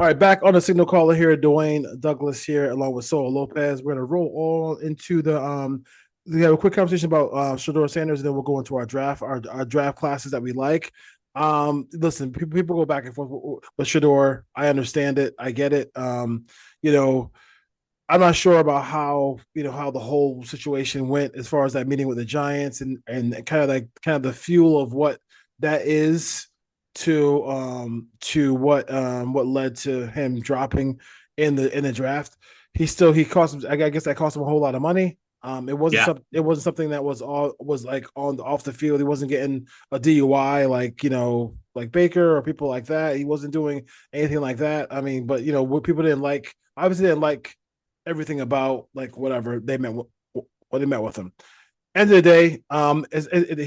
All right, back on the signal caller here, Dwayne Douglas here, along with Solo Lopez. We're gonna roll all into the we have a quick conversation about Shador Sanders, and then we'll go into our draft, our draft classes that we like. Listen, people go back and forth with Shador. I understand it, I get it. You know, I'm not sure about how how the whole situation went as far as that meeting with the Giants and kind of the fuel of what that is to what led to him dropping in the draft. He cost him. I guess that cost him a whole lot of money. Yeah. It wasn't something that was like on off the field. He wasn't getting a DUI like like Baker or people like that. He wasn't doing anything like that. I mean, but what people didn't like, obviously didn't like everything about like whatever they meant what they met with him. End of the day,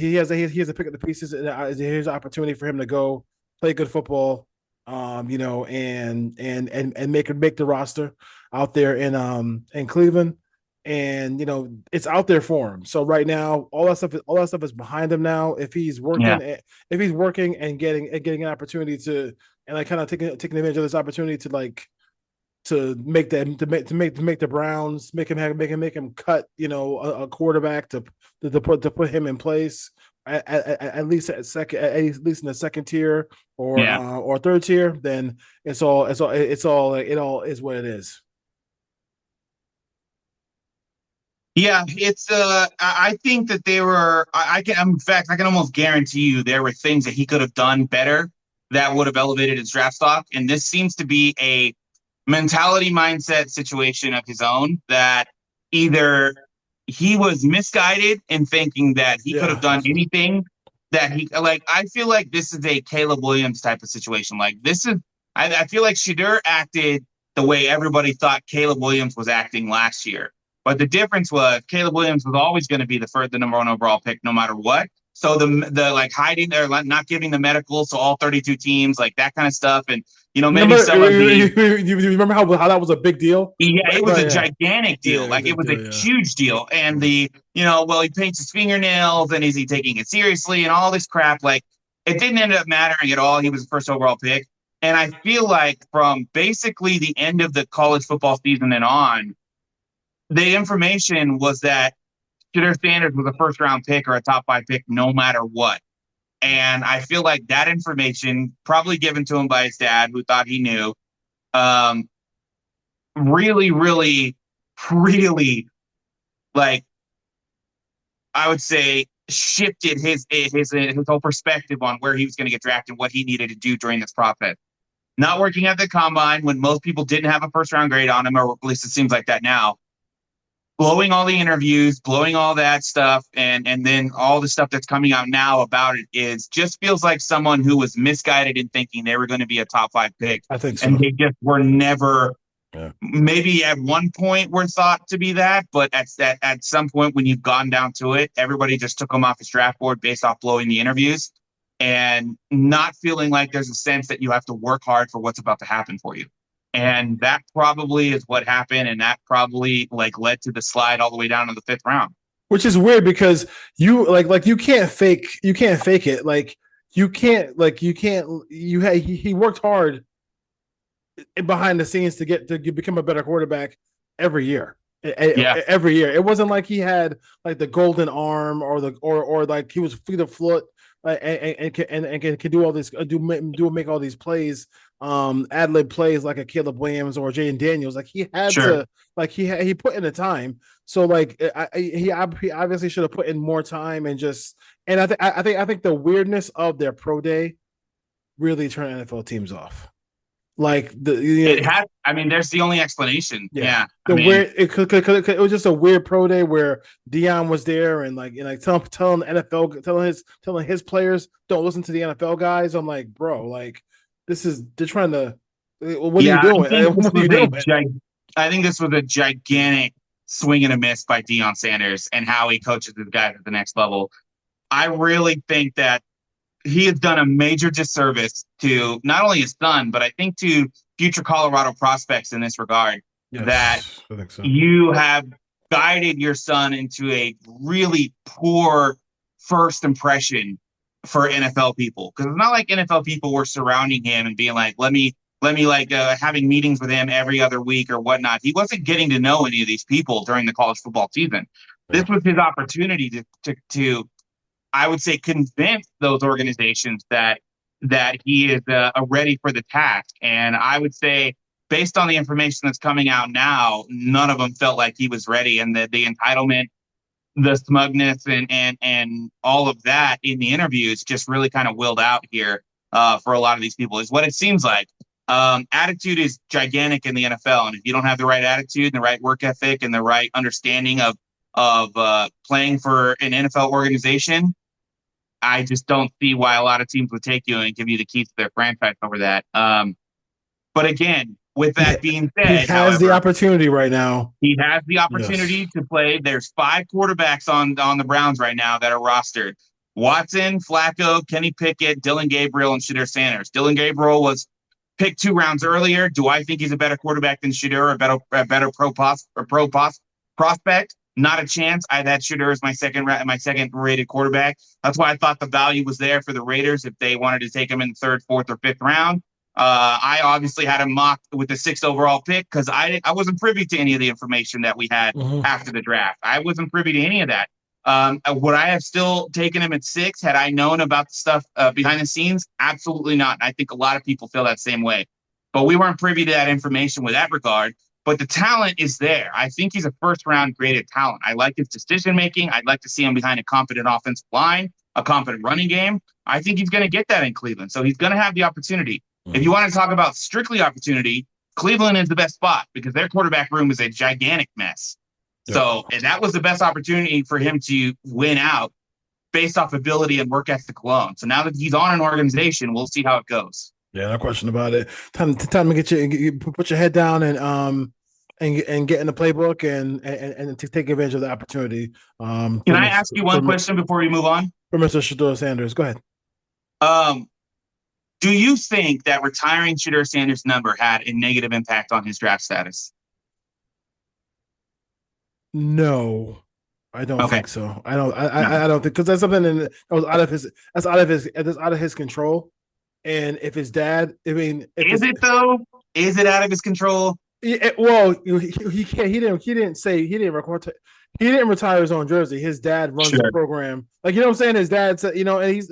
he has to pick up the pieces. Here's an opportunity for him to go play good football, and make the roster out there in Cleveland, and it's out there for him. So right now, all that stuff is behind him now. Yeah. If he's working and getting an opportunity to and like kind of taking advantage of this opportunity to like to make the Browns make him cut a quarterback to put him in place at least at least in the second tier Yeah. or third tier, then it all is what it is. Yeah, it's I think that they were I can in fact I can almost guarantee you there were things that he could have done better that would have elevated his draft stock. And this seems to be a mentality mindset situation of his own that either he was misguided in thinking that he could have Yeah, done anything that he like. I feel like this is a Caleb Williams type of situation. Like this is I feel like Shadur acted the way everybody thought Caleb Williams was acting last year. But the difference was Caleb Williams was always going to be the number one overall pick, no matter what. So the like hiding or not giving the medical to all 32 teams, like that kind of stuff, and maybe remember some of the you remember how that was a big deal? yeah, it was Right, a yeah, gigantic deal. yeah, Like it big was a deal, yeah. huge deal. And well, he paints his fingernails and is he taking it seriously and all this crap. Like it didn't end up mattering at all. He was the first overall pick. And I feel like from basically the end of the college football season and on, the information was that Shedeur Sanders was a first round pick or a top five pick no matter what. And I feel like that information, probably given to him by his dad, who thought he knew, um, really, really, really like I would say shifted his whole perspective on where he was going to get drafted and what he needed to do during this process. Not working at the combine when most people didn't have a first round grade on him, or at least it seems like that now. Blowing all the interviews, blowing all that stuff, and then all the stuff that's coming out now about it is just feels like someone who was misguided in thinking they were going to be a top five pick, I think and so. they just were never Yeah. maybe at one point were thought to be that, but at some point when you've gone down to it, everybody just took them off his draft board based off blowing the interviews and not feeling like there's a sense that you have to work hard for what's about to happen for you. And that probably is what happened, and that probably like led to the slide all the way down to the fifth round. Which is weird because you can't fake it. You can't he worked hard behind the scenes to become a better quarterback every year. Yeah, Every year, it wasn't like he had like the golden arm or like he was fleet of foot and can do all this do make all these plays, ad lib plays like a Caleb Williams or Jaden Daniels. Like he had sure. to he put in the time. So like he obviously should have put in more time and just and I think the weirdness of their pro day really turned NFL teams off. Like It had, I mean, there's the only explanation. yeah. Yeah. I The mean, weird it was just a weird pro day where Dion was there and telling NFL telling his players don't listen to the NFL guys. I'm like, bro, like this is they're trying to what are you yeah, doing? What are you doing? I think this was a gigantic swing and a miss by Deion Sanders and how he coaches his guys at the next level. I really think that he has done a major disservice to not only his son, but I think to future Colorado prospects in this regard. That Yes, I think so. you have guided your son into a really poor first impression for NFL people. Because it's not like NFL people were surrounding him and being like, let me like having meetings with him every other week or whatnot. He wasn't getting to know any of these people during the college football season. This Yeah. was his opportunity to I would say convince those organizations that he is ready for the task. And I would say, based on the information that's coming out now, none of them felt like he was ready, and the entitlement, the smugness, and all of that in the interviews just really kind of willed out here for a lot of these people. Is what it seems like. Attitude is gigantic in the NFL, and if you don't have the right attitude and the right work ethic and the right understanding of playing for an NFL organization, I just don't see why a lot of teams would take you and give you the keys to their franchise over that. But again, with He, that being he said, has the however, opportunity right now. he has the Yes. opportunity to play. There's 5 quarterbacks on the Browns right now that are rostered: Watson, Flacco, Kenny Pickett, Dylan Gabriel, and Shadir Sanders. Dylan Gabriel was picked 2 rounds earlier. Do I think he's a better quarterback than Shadir, a better prospect? Not a chance. I had Shadir as my second rated quarterback. That's why I thought the value was there for the Raiders if they wanted to take him in the third, fourth, or fifth round. I obviously had him mocked with the 6th overall pick because I wasn't privy to any of the information that we had Mm-hmm. after the draft. I wasn't privy to any of that. Would I have still taken him at 6 had I known about the stuff behind the scenes? Absolutely not. I think a lot of people feel that same way. But we weren't privy to that information with that regard. But the talent is there. I think he's a first round graded talent. I like his decision making. I'd like to see him behind a competent offensive line, a competent running game. I think he's going to get that in Cleveland. So he's going to have the opportunity. If you want to talk about strictly opportunity, Cleveland is the best spot because their quarterback room is a gigantic mess. Yeah. So, and that was the best opportunity for him to win out based off ability and work ethic alone. So now that he's on an organization, we'll see how it goes. Yeah, no question about it. Time to put your head down and get in the playbook and to take advantage of the opportunity. Can I ask you one question before we move on? For Mr. Shadir Sanders, go ahead. Do you think that retiring Shadir Sanders' number had a negative impact on his draft status? No, I don't Okay. think so. I don't. No. I don't think because that's something that was out of his. That's out of his control. And if his dad, I mean, Is it though? Is it out of his control? Well, he can't. He didn't say he didn't record. He didn't retire his own jersey. His dad runs the program. Like, you know what I'm saying? His dad said, and he's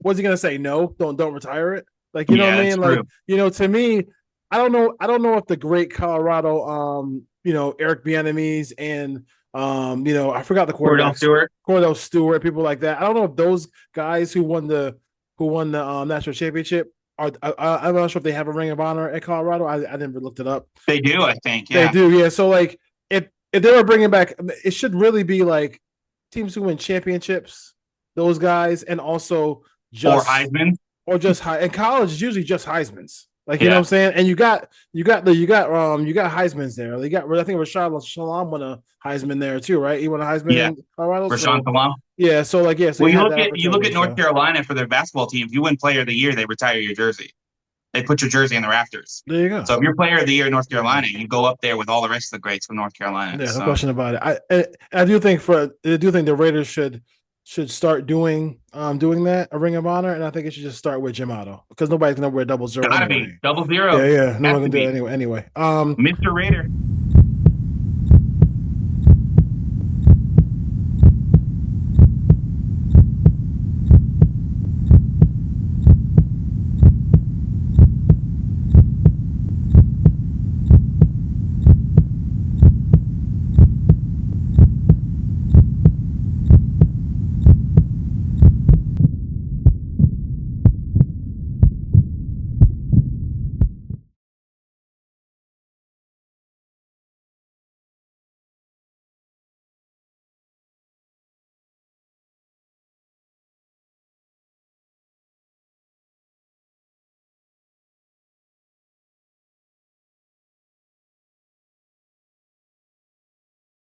what's he gonna say? No, don't retire it. Like, you know what I mean? Like, to me, I don't know. I don't know if the great Colorado, Eric Bieniemys and I forgot the quarterback. Cordell Stewart, people like that. I don't know if those guys who won the national championship I'm not sure if they have a Ring of Honor at Colorado. I never looked it up. They do, I think. Yeah. They do, yeah. So like, if they were bringing back, it should really be like teams who win championships, those guys, and also just or Heisman, or just high. In college, it's usually just Heisman's. Like, you know what I'm saying? And you got Heisman's there. You got, I think Rashad Shalom won a Heisman there too, right? He won a Heisman in Colorado. Rashawn Salam. Yeah, so like, yeah. So well, you look at North Carolina for their basketball team. If you win Player of the Year, they retire your jersey. They put your jersey in the rafters. There you go. So if you're Player of the Year in North Carolina, you go up there with all the rest of the greats from North Carolina. Yeah, no question about it. I do think the Raiders should start doing that, a Ring of Honor, and I think it should just start with Jim Otto because nobody's gonna wear double zero. Gotta be double zero. Yeah, no one can do it anyway. Mr. Raider.